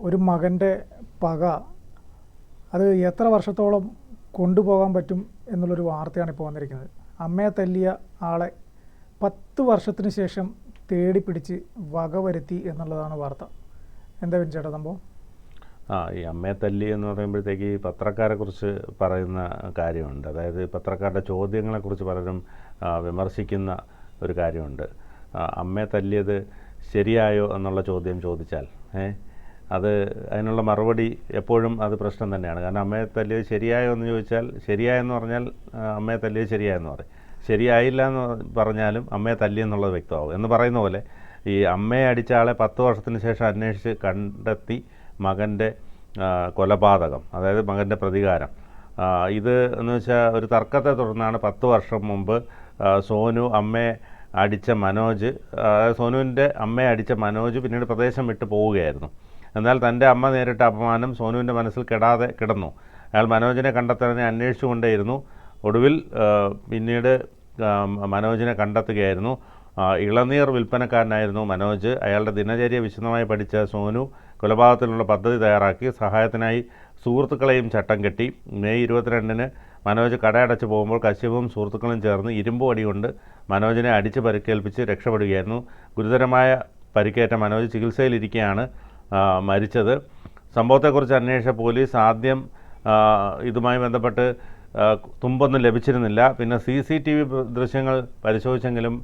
ഒരു മകൻ്റെ പക അത് എത്ര വർഷത്തോളം കൊണ്ടുപോകാൻ പറ്റും എന്നുള്ളൊരു വാർത്തയാണ് ഇപ്പോൾ വന്നിരിക്കുന്നത്. അമ്മയെ തല്ലിയ ആളെ 10 വർഷത്തിന് ശേഷം തേടി പിടിച്ച് വകവരുത്തി എന്നുള്ളതാണ് വാർത്ത. എന്താ ചേട്ടാ സംഭവം? ഈ അമ്മയെ തല്ലി എന്ന് പറയുമ്പോഴത്തേക്ക് ഈ പത്രക്കാരെക്കുറിച്ച് പറയുന്ന കാര്യമുണ്ട്. അതായത് പത്രക്കാരുടെ ചോദ്യങ്ങളെക്കുറിച്ച് പലരും വിമർശിക്കുന്ന ഒരു കാര്യമുണ്ട്. അമ്മയെ തല്ലിയത് ശരിയായോ എന്നുള്ള ചോദ്യം ചോദിച്ചാൽ അതിനുള്ള മറുപടി എപ്പോഴും അത് പ്രശ്നം തന്നെയാണ്. കാരണം അമ്മയെ തല്ലിയത് ശരിയായോ എന്ന് ചോദിച്ചാൽ ശരിയായെന്ന് പറഞ്ഞാൽ അമ്മയെ തല്ലിയത് ശരിയായെന്ന് പറയും, ശരിയായില്ല എന്ന് പറഞ്ഞാലും അമ്മയെ തല്ലിയെന്നുള്ളത് വ്യക്തമാവും എന്ന് പറയുന്ന പോലെ ഈ അമ്മയെ അടിച്ച ആളെ 10 വർഷത്തിന് ശേഷം അന്വേഷിച്ച് കണ്ടെത്തി മകൻ്റെ കൊലപാതകം, അതായത് മകൻ്റെ പ്രതികാരം. ഇത് എന്ന് വെച്ചാൽ ഒരു തർക്കത്തെ തുടർന്നാണ് 10 വർഷം മുമ്പ് സോനു അമ്മയെ അടിച്ച മനോജ്, അതായത് സോനുവിൻ്റെ അമ്മയെ അടിച്ച മനോജ് പിന്നീട് പ്രദേശം വിട്ട് പോവുകയായിരുന്നു. എന്നാൽ തൻ്റെ അമ്മ നേരിട്ട അപമാനം സോനുവിൻ്റെ മനസ്സിൽ കെടാതെ കിടന്നു. അയാൾ മനോജിനെ കണ്ടെത്താനെ അന്വേഷിച്ചുകൊണ്ടേയിരുന്നു. ഒടുവിൽ പിന്നീട് മനോജിനെ കണ്ടെത്തുകയായിരുന്നു. ഇളനീർ വിൽപ്പനക്കാരനായിരുന്നു മനോജ്. അയാളുടെ ദിനചര്യ വിശദമായി പഠിച്ച സോനു കൊലപാതകത്തിനുള്ള പദ്ധതി തയ്യാറാക്കി സഹായത്തിനായി സുഹൃത്തുക്കളെയും ചട്ടം കെട്ടി. മെയ് 22-ന് മനോജ് കടയടച്ച് പോകുമ്പോൾ കശ്യപും സുഹൃത്തുക്കളും ചേർന്ന് ഇരുമ്പ് വടി കൊണ്ട് മനോജിനെ അടിച്ച് പരിക്കേൽപ്പിച്ച് രക്ഷപ്പെടുകയായിരുന്നു. ഗുരുതരമായ പരിക്കേറ്റ മനോജ് ചികിത്സയിലിരിക്കെയാണ് മരിച്ചത്. സംഭവത്തെക്കുറിച്ച് അന്വേഷിച്ച പോലീസ് ആദ്യം ഇതുമായി ബന്ധപ്പെട്ട് തുമ്പൊന്നും ലഭിച്ചിരുന്നില്ല. പിന്നെ CCTV ദൃശ്യങ്ങൾ പരിശോധിച്ചെങ്കിലും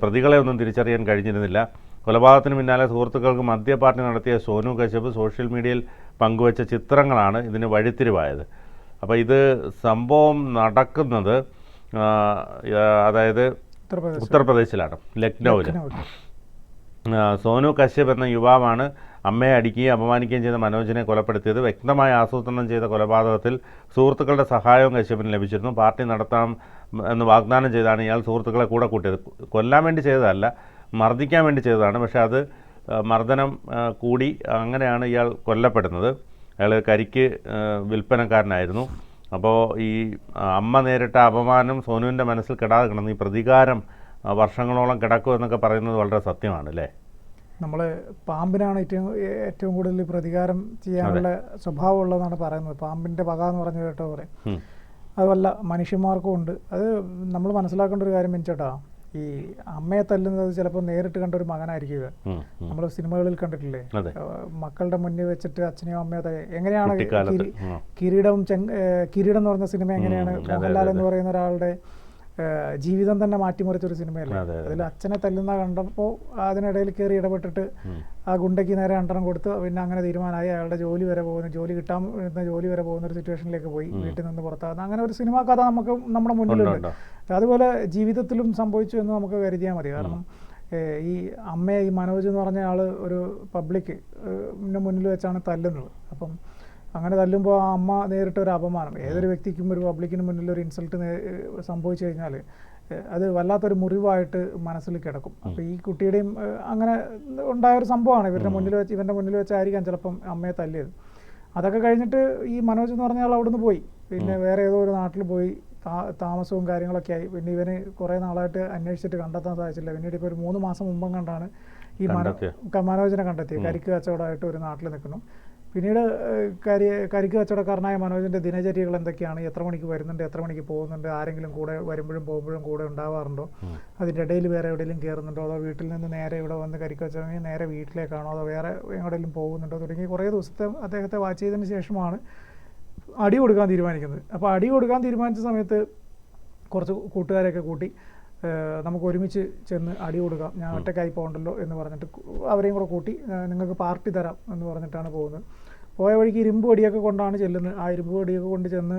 പ്രതികളെ ഒന്നും തിരിച്ചറിയാൻ കഴിഞ്ഞിരുന്നില്ല. കൊലപാതകത്തിന് പിന്നാലെ സുഹൃത്തുക്കൾക്ക് മദ്യപാർട്ടി നടത്തിയ സോനു കശ്യപ് സോഷ്യൽ മീഡിയയിൽ പങ്കുവച്ച ചിത്രങ്ങളാണ് ഇതിന് വഴിത്തിരിവായത്. അപ്പോൾ ഇത് സംഭവം നടക്കുന്നത് അതായത് ഉത്തർപ്രദേശിലാണ്, ലക്നൌവിൽ. സോനു കശ്യപ് എന്ന യുവാവാണ് അമ്മയെ അടിക്കുകയും അപമാനിക്കുകയും ചെയ്ത മനോജിനെ കൊലപ്പെടുത്തിയത്. വ്യക്തമായ ആസൂത്രണം ചെയ്ത കൊലപാതകത്തിൽ സുഹൃത്തുക്കളുടെ സഹായവും കശ്യപിന് ലഭിച്ചിരുന്നു. പാർട്ടി നടത്താം എന്ന് വാഗ്ദാനം ചെയ്താണ് ഇയാൾ സുഹൃത്തുക്കളെ കൂടെ കൂട്ടിയത്. കൊല്ലാൻ വേണ്ടി ചെയ്തതല്ല, മർദ്ദിക്കാൻ വേണ്ടി ചെയ്തതാണ്. പക്ഷേ അത് മർദ്ദനം കൂടി അങ്ങനെയാണ് ഇയാൾ കൊല്ലപ്പെടുന്നത്. അയാൾ കരിക്ക് വിൽപ്പനക്കാരനായിരുന്നു. അപ്പോൾ ഈ അമ്മ നേരിട്ട അപമാനം സോനുവിൻ്റെ മനസ്സിൽ കെടാതെ കിടന്നു. ഈ പ്രതികാരം വർഷങ്ങളോളം കിടക്കും എന്നൊക്കെ പറയുന്നത് വളരെ സത്യമാണ് അല്ലേ? നമ്മൾ പാമ്പിനാണ് ഏറ്റവും കൂടുതൽ പ്രതികാരം ചെയ്യാനുള്ള സ്വഭാവം ഉള്ളതെന്നാണ് പറയുന്നത്. പാമ്പിൻ്റെ പക എന്ന് പറഞ്ഞു കേട്ട പോലെ അതുമല്ല മനുഷ്യന്മാർക്കും ഉണ്ട്. അത് നമ്മൾ മനസ്സിലാക്കേണ്ട ഒരു കാര്യം വെച്ചേട്ടാ, ഈ അമ്മയെ തല്ലുന്നത് ചിലപ്പോൾ നേരിട്ട് കണ്ട ഒരു മകനായിരിക്കുക. നമ്മൾ സിനിമകളിൽ കണ്ടിട്ടില്ലേ, മക്കളുടെ മുന്നിൽ വെച്ചിട്ട് അച്ഛനെയോ അമ്മയോ എങ്ങനെയാണ് കിരീടം എന്ന് പറഞ്ഞ സിനിമ എങ്ങനെയാണ് മോഹൻലാൽ എന്ന് പറയുന്ന ഒരാളുടെ ജീവിതം തന്നെ മാറ്റിമറിച്ചൊരു സിനിമയല്ലേ. അതിൽ അച്ഛനെ തല്ലുന്ന കണ്ടപ്പോൾ അതിനിടയിൽ കയറി ഇടപെട്ടിട്ട് ആ ഗുണ്ടയ്ക്ക് നേരെ രണ്ടെണ്ണം കൊടുത്ത് പിന്നെ അങ്ങനെ തീരുമാനമായി. അയാളുടെ ജോലി വരെ പോകുന്ന ജോലി വരെ പോകുന്ന ഒരു സിറ്റുവേഷനിലേക്ക് പോയി, വീട്ടിൽ നിന്ന് പുറത്താകുന്ന അങ്ങനെ ഒരു സിനിമാ കഥ നമുക്ക് നമ്മുടെ മുന്നിലുണ്ട്. അതുപോലെ ജീവിതത്തിലും സംഭവിച്ചു എന്ന് നമുക്ക് കരുതിയാൽ മതി. കാരണം ഈ അമ്മയെ ഈ മനോജ് എന്ന് പറഞ്ഞ ആൾ ഒരു പബ്ലിക്കിന് മുന്നിൽ വെച്ചാണ് തല്ലുന്നത്. അപ്പം അങ്ങനെ തല്ലുമ്പോൾ ആ അമ്മ നേരിട്ടൊരു അപമാനം, ഏതൊരു വ്യക്തിക്കും ഒരു പബ്ലിക്കിന് മുന്നിൽ ഒരു ഇൻസൾട്ട് സംഭവിച്ചു കഴിഞ്ഞാൽ അത് വല്ലാത്തൊരു മുറിവായിട്ട് മനസ്സിൽ കിടക്കും. അപ്പോൾ ഈ കുട്ടിയുടെയും അങ്ങനെ ഉണ്ടായൊരു സംഭവമാണ്. ഇവൻ്റെ മുന്നിൽ വെച്ചായിരിക്കാം ചിലപ്പം അമ്മയെ തല്ലിയത്. അതൊക്കെ കഴിഞ്ഞിട്ട് ഈ മനോജ് എന്ന് പറഞ്ഞ ആൾ അവിടുന്ന് പോയി, പിന്നെ വേറെ ഏതോ ഒരു നാട്ടിൽ പോയി താമസവും കാര്യങ്ങളൊക്കെ ആയി. പിന്നെ ഇവന് കുറേ നാളായിട്ട് അന്വേഷിച്ചിട്ട് കണ്ടെത്താൻ സാധിച്ചില്ല. പിന്നീട് ഇപ്പോൾ ഒരു 3 മാസം മുമ്പം കണ്ടാണ് ഈ മനോജിനെ കണ്ടെത്തിയത്. കരിക്ക് കച്ചവടമായിട്ട് ഒരു നാട്ടിൽ നിൽക്കുന്നു. പിന്നീട് കരിക്ക് കച്ചവടക്കാരനായ മനോജിൻ്റെ ദിനചര്യകൾ എന്തൊക്കെയാണ്, എത്ര മണിക്ക് വരുന്നുണ്ട്, എത്ര മണിക്ക് പോകുന്നുണ്ട്, ആരെങ്കിലും കൂടെ വരുമ്പോഴും പോകുമ്പോഴും കൂടെ ഉണ്ടാവാറുണ്ടോ, അതിൻ്റെ ഇടയിൽ വേറെ എവിടെയെങ്കിലും കയറുന്നുണ്ടോ, അതോ വീട്ടിൽ നിന്ന് നേരെ ഇവിടെ വന്ന് കരിക്ക് കച്ചവടം നേരെ വീട്ടിലേക്കാണോ, അതോ വേറെ എവിടെയെങ്കിലും പോകുന്നുണ്ടോ തുടങ്ങി കുറേ ദിവസത്തെ അദ്ദേഹത്തെ വാച്ച് ചെയ്തതിന് ശേഷമാണ് അടി കൊടുക്കാൻ തീരുമാനിക്കുന്നത്. അപ്പോൾ അടി കൊടുക്കാൻ തീരുമാനിച്ച സമയത്ത് കുറച്ച് കൂട്ടുകാരെയൊക്കെ കൂട്ടി നമുക്ക് ഒരുമിച്ച് ചെന്ന് അടി കൊടുക്കാം, ഞാൻ ഒറ്റക്കായി പോകണ്ടല്ലോ എന്ന് പറഞ്ഞിട്ട് അവരെയും കൂടെ കൂട്ടി നിങ്ങൾക്ക് പാർട്ടി തരാം എന്ന് പറഞ്ഞിട്ടാണ് പോകുന്നത്. പോയ വഴിക്ക് ഇരുമ്പ് വടിയൊക്കെ കൊണ്ടാണ് ചെല്ലുന്നത്. ആ ഇരുമ്പ് വടിയൊക്കെ കൊണ്ട് ചെന്ന്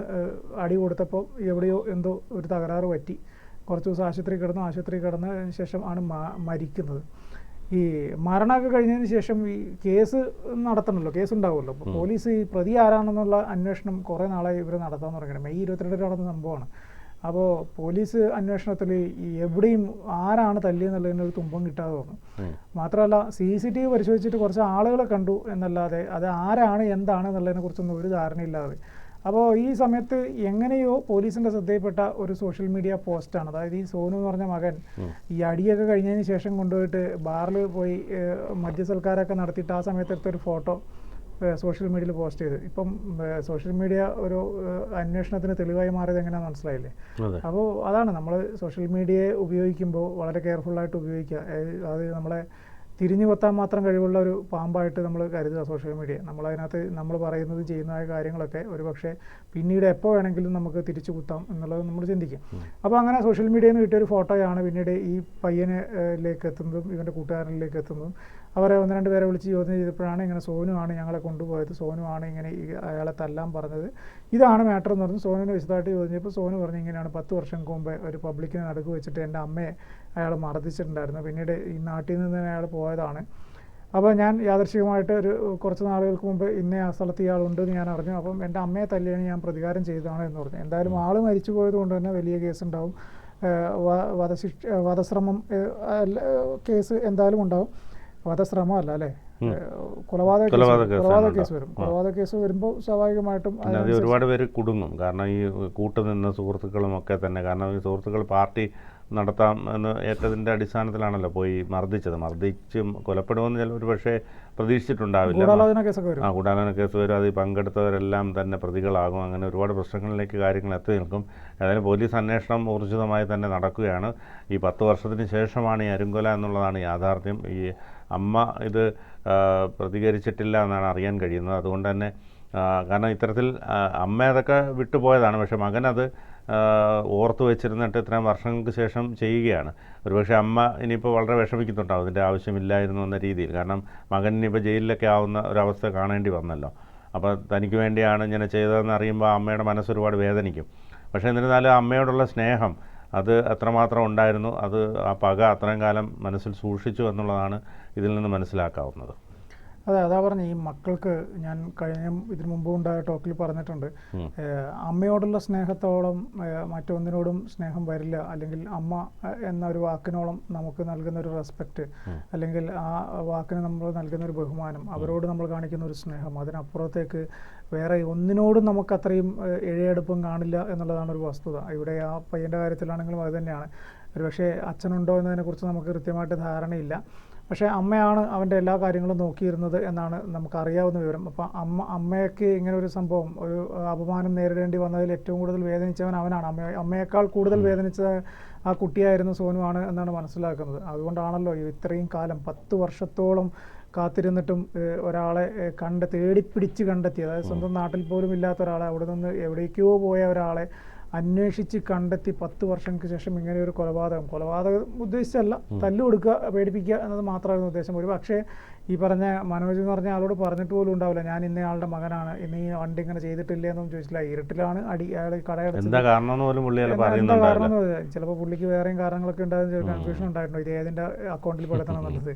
അടി കൊടുത്തപ്പോൾ എവിടെയോ എന്തോ ഒരു തകരാറ് പറ്റി. കുറച്ച് ദിവസം ആശുപത്രി കിടന്നതിന് ശേഷം ആണ് മരിക്കുന്നത്. ഈ മരണമൊക്കെ കഴിഞ്ഞതിന് ശേഷം ഈ കേസ് നടത്തണമല്ലോ, കേസ് ഉണ്ടാവുമല്ലോ. അപ്പോൾ പോലീസ് ഈ പ്രതി ആരാണെന്നുള്ള അന്വേഷണം കുറേ നാളായി ഇവർ നടത്താൻ തുടങ്ങിയത്. മെയ് 22 നടന്ന സംഭവമാണ്. അപ്പോൾ പോലീസ് അന്വേഷണത്തിൽ എവിടെയും ആരാണ് തല്ലിയെന്നുള്ളതിനൊരു തുമ്പം കിട്ടാതെ വന്നു. മാത്രമല്ല CCTV പരിശോധിച്ചിട്ട് കുറച്ച് ആളുകളെ കണ്ടു എന്നല്ലാതെ അത് ആരാണ് എന്താണ് എന്നുള്ളതിനെ കുറിച്ചൊന്നും ഒരു ധാരണയില്ലാതെ അപ്പോൾ ഈ സമയത്ത് എങ്ങനെയോ പോലീസിൻ്റെ ശ്രദ്ധയിൽപ്പെട്ട ഒരു സോഷ്യൽ മീഡിയ പോസ്റ്റാണ്. അതായത് ഈ സോനു എന്ന് പറഞ്ഞ മകൻ ഈ അടിയൊക്കെ കഴിഞ്ഞതിന് ശേഷം കൊണ്ടുപോയിട്ട് ബാറിൽ പോയി മദ്യസൽക്കാരമൊക്കെ നടത്തിയിട്ട് ആ സമയത്ത് എടുത്തൊരു ഫോട്ടോ സോഷ്യൽ മീഡിയയിൽ പോസ്റ്റ് ചെയ്ത്. ഇപ്പം സോഷ്യൽ മീഡിയ ഒരു അന്വേഷണത്തിന് തെളിവായി മാറിയത് എങ്ങനെയാണെന്ന് മനസ്സിലായില്ലേ? അപ്പോൾ അതാണ് നമ്മൾ സോഷ്യൽ മീഡിയയെ ഉപയോഗിക്കുമ്പോൾ വളരെ കെയർഫുള്ളായിട്ട് ഉപയോഗിക്കുക. അത് നമ്മളെ തിരിഞ്ഞു കൊത്താൻ മാത്രം കഴിവുള്ള ഒരു പാമ്പായിട്ട് നമ്മൾ കരുതുക സോഷ്യൽ മീഡിയ. നമ്മളതിനകത്ത് നമ്മൾ പറയുന്നത് ചെയ്യുന്നതായ കാര്യങ്ങളൊക്കെ ഒരുപക്ഷെ പിന്നീട് എപ്പോൾ വേണമെങ്കിലും നമുക്ക് തിരിച്ചു കുത്താം എന്നുള്ളത് നമ്മൾ ചിന്തിക്കും. അപ്പോൾ അങ്ങനെ സോഷ്യൽ മീഡിയയിൽ നിന്ന് കിട്ടിയൊരു ഫോട്ടോയാണ് പിന്നീട് ഈ പയ്യനിലേക്ക് എത്തുന്നതും ഇവൻ്റെ കൂട്ടുകാരനിലേക്ക് എത്തുന്നതും. അവരെ 1-2 പേരെ വിളിച്ച് ചോദ്യം ചെയ്തപ്പോഴാണ് ഇങ്ങനെ സോനുവാണ് ഞങ്ങളെ കൊണ്ടുപോയത്, സോനുവാണ് ഇങ്ങനെ അയാളെ തല്ലാൻ പറഞ്ഞത്, ഇതാണ് മാറ്റർ എന്ന് പറഞ്ഞു. സോനുവിനെ വിശദമായിട്ട് ചോദിച്ചപ്പോൾ സോനു പറഞ്ഞു ഇങ്ങനെയാണ് 10 വർഷം മുമ്പേ ഒരു പബ്ലിക്കിനെ നടുക്ക് വെച്ചിട്ട് എൻ്റെ അമ്മയെ അയാൾ മർദ്ദിച്ചിട്ടുണ്ടായിരുന്നു, പിന്നീട് ഈ നാട്ടിൽ നിന്ന് അയാൾ പോയതാണ്. അപ്പോൾ ഞാൻ യാദൃശ്ചികമായിട്ട് കുറച്ച് നാളുകൾക്ക് മുമ്പ് ഇന്ന ആ സ്ഥലത്ത് ഇയാളുണ്ടെന്ന് ഞാൻ അറിഞ്ഞു, അപ്പം എൻ്റെ അമ്മയെ തല്ലിയാണ് ഞാൻ പ്രതികാരം ചെയ്തതാണ് എന്ന് പറഞ്ഞു. എന്തായാലും ആൾ മരിച്ചു പോയത് കൊണ്ട് തന്നെ വലിയ കേസുണ്ടാവും, വധശ്രമം കേസ് എന്തായാലും ഉണ്ടാവും. വധശ്രമം അല്ല അല്ലേ, കൊലപാതക കേസ് വരും. കൊലപാതക കേസ് വരുമ്പോൾ സ്വാഭാവികമായിട്ടും ഒരുപാട് പേര് കുടുങ്ങും. കാരണം ഈ കൂട്ടുനിന്ന സുഹൃത്തുക്കളും ഒക്കെ തന്നെ, കാരണം ഈ സുഹൃത്തുക്കൾ പാർട്ടി നടത്താം എന്ന് ഏറ്റതിൻ്റെ അടിസ്ഥാനത്തിലാണല്ലോ പോയി മർദ്ദിച്ച് കൊലപ്പെടുമെന്ന് ഒരു പക്ഷേ പ്രതീക്ഷിച്ചിട്ടുണ്ടാവില്ല. ഗൂഢാലോചന കേസ് വരും, അതിൽ പങ്കെടുത്തവരെല്ലാം തന്നെ പ്രതികളാകും. അങ്ങനെ ഒരുപാട് പ്രശ്നങ്ങളിലേക്ക് കാര്യങ്ങൾ എത്തി നിൽക്കും. ഏതായാലും പോലീസ് അന്വേഷണം ഊർജിതമായി തന്നെ നടക്കുകയാണ്. ഈ 10 വർഷത്തിന് ശേഷമാണ് ഈ അരുംകൊല എന്നുള്ളതാണ് യാഥാർത്ഥ്യം. ഈ അമ്മ ഇത് പ്രതികരിച്ചിട്ടില്ല എന്നാണ് അറിയാൻ കഴിയുന്നത്. അതുകൊണ്ട് തന്നെ കാരണം ഇത്തരത്തിൽ അമ്മ അതൊക്കെ വിട്ടുപോയതാണ്, പക്ഷേ മകനത് ഓർത്തു വെച്ചിരുന്നിട്ട് ഇത്രയും വർഷങ്ങൾക്ക് ശേഷം ചെയ്യുകയാണ്. ഒരുപക്ഷെ അമ്മ ഇനിയിപ്പോൾ വളരെ വിഷമിക്കുന്നുണ്ടാവും ഇതിൻ്റെ ആവശ്യമില്ലായിരുന്നു എന്ന രീതിയിൽ. കാരണം മകൻ ഇനിയിപ്പോൾ ജയിലിലൊക്കെ ആവുന്ന ഒരവസ്ഥ കാണേണ്ടി വന്നല്ലോ. അപ്പോൾ തനിക്ക് വേണ്ടിയാണ് ഇങ്ങനെ ചെയ്തതെന്ന് അറിയുമ്പോൾ അമ്മയുടെ മനസ്സ് ഒരുപാട് വേദനിക്കും. പക്ഷേ എന്നിരുന്നാലും അമ്മയോടുള്ള സ്നേഹം അത് എത്രമാത്രം ഉണ്ടായിരുന്നു, അത് ആ പക അത്രയും കാലം മനസ്സിൽ സൂക്ഷിച്ചു എന്നുള്ളതാണ് ഇതിൽ നിന്ന് മനസ്സിലാക്കാവുന്നത്. അതാ പറഞ്ഞ ഈ മക്കൾക്ക് ഞാൻ ഇതിനു മുമ്പ് ഉണ്ടായ ടോക്കിൽ പറഞ്ഞിട്ടുണ്ട്, അമ്മയോടുള്ള സ്നേഹത്തോളം മറ്റൊന്നിനോടും സ്നേഹം വരില്ല. അല്ലെങ്കിൽ അമ്മ എന്ന ഒരു വാക്കിനോളം നമുക്ക് നൽകുന്ന ഒരു റെസ്പെക്റ്റ്, അല്ലെങ്കിൽ ആ വാക്കിന് നമ്മൾ നൽകുന്ന ഒരു ബഹുമാനം, അവരോട് നമ്മൾ കാണിക്കുന്ന ഒരു സ്നേഹം, അതിനപ്പുറത്തേക്ക് വേറെ ഒന്നിനോടും നമുക്ക് അത്രയും ഇഴയെടുപ്പം കാണില്ല എന്നുള്ളതാണ് ഒരു വസ്തുത. ഇവിടെ ആ പയ്യൻ്റെ കാര്യത്തിലാണെങ്കിലും അത് തന്നെയാണ്. ഒരുപക്ഷെ അച്ഛനുണ്ടോ എന്നതിനെക്കുറിച്ച് നമുക്ക് കൃത്യമായിട്ട് ധാരണയില്ല. പക്ഷേ അമ്മയാണ് അവൻ്റെ എല്ലാ കാര്യങ്ങളും നോക്കിയിരുന്നത് എന്നാണ് നമുക്കറിയാവുന്ന വിവരം. അപ്പോൾ അമ്മയ്ക്ക് ഇങ്ങനെ ഒരു സംഭവം, ഒരു അപമാനം നേരിടേണ്ടി വന്നതിൽ ഏറ്റവും കൂടുതൽ വേദനിച്ചവൻ അവനാണ്. അമ്മയേക്കാൾ കൂടുതൽ വേദനിച്ച ആ കുട്ടിയായിരുന്നു സോനുവാണ് എന്നാണ് മനസ്സിലാക്കുന്നത്. അതുകൊണ്ടാണല്ലോ ഇത്രയും കാലം 10 വർഷത്തോളം കാത്തിരുന്നിട്ടും ഒരാളെ തേടിപ്പിടിച്ച് കണ്ടെത്തി, അതായത് സ്വന്തം നാട്ടിൽ പോലും ഇല്ലാത്ത ഒരാളെ, അവിടെ നിന്ന് എവിടേക്കോ പോയ ഒരാളെ അന്വേഷിച്ച് കണ്ടെത്തി 10 വർഷങ്ങൾക്ക് ശേഷം ഇങ്ങനെ ഒരു കൊലപാതകം ഉദ്ദേശിച്ചല്ല, തല്ലുകൊടുക്കുക, പേടിപ്പിക്കുക എന്നത് മാത്രമായിരുന്നു ഉദ്ദേശം. ഒരു പക്ഷേ ഈ പറഞ്ഞ മനോജ് എന്ന് പറഞ്ഞ ആളോട് പറഞ്ഞിട്ട് പോലും ഉണ്ടാവില്ല ഞാൻ ഇന്നയാളുടെ മകനാണ്, ഇന്ന് ഈ വണ്ടി ഇങ്ങനെ ചെയ്തിട്ടില്ല എന്നൊന്നും ചോദിച്ചില്ല. ഇരുട്ടിലാണ് അയാൾ കടയടച്ചത്. എന്താ കാരണം ചിലപ്പോൾ പുള്ളിക്ക് വേറെയും കാരണങ്ങളൊക്കെ ഉണ്ടാകുന്ന കൺഫ്യൂഷൻ ഉണ്ടായിരുന്നു, ഇത് ഏതിൻ്റെ അക്കൗണ്ടിൽ പെടുത്തണം എന്നുള്ളത്.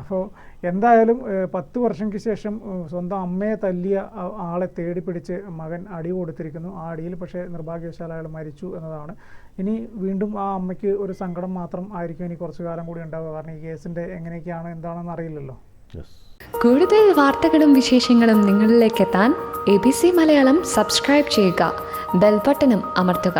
അപ്പോൾ എന്തായാലും 10 വർഷങ്ങൾക്ക് ശേഷം സ്വന്തം അമ്മയെ തല്ലിയ ആളെ തേടിപ്പിടിച്ച് മകൻ അടി കൊടുത്തിരിക്കുന്നു. ആ അടിയിൽ പക്ഷേ നിർഭാഗ്യവശാൽ അയാൾ മരിച്ചു എന്നതാണ്. ഇനി വീണ്ടും ആ അമ്മയ്ക്ക് ഒരു സങ്കടം മാത്രം ആയിരിക്കും ഇനി കുറച്ചു കാലം കൂടി ഉണ്ടാവുക. കാരണം ഈ കേസിൻ്റെ എങ്ങനെയൊക്കെയാണ് എന്താണെന്ന് അറിയില്ലല്ലോ. കൂടുതൽ വാർത്തകളും വിശേഷങ്ങളും നിങ്ങളിലേക്ക് എത്താൻ ABC മലയാളം സബ്സ്ക്രൈബ് ചെയ്യുക, ബെൽ ബട്ടണും അമർത്തുക.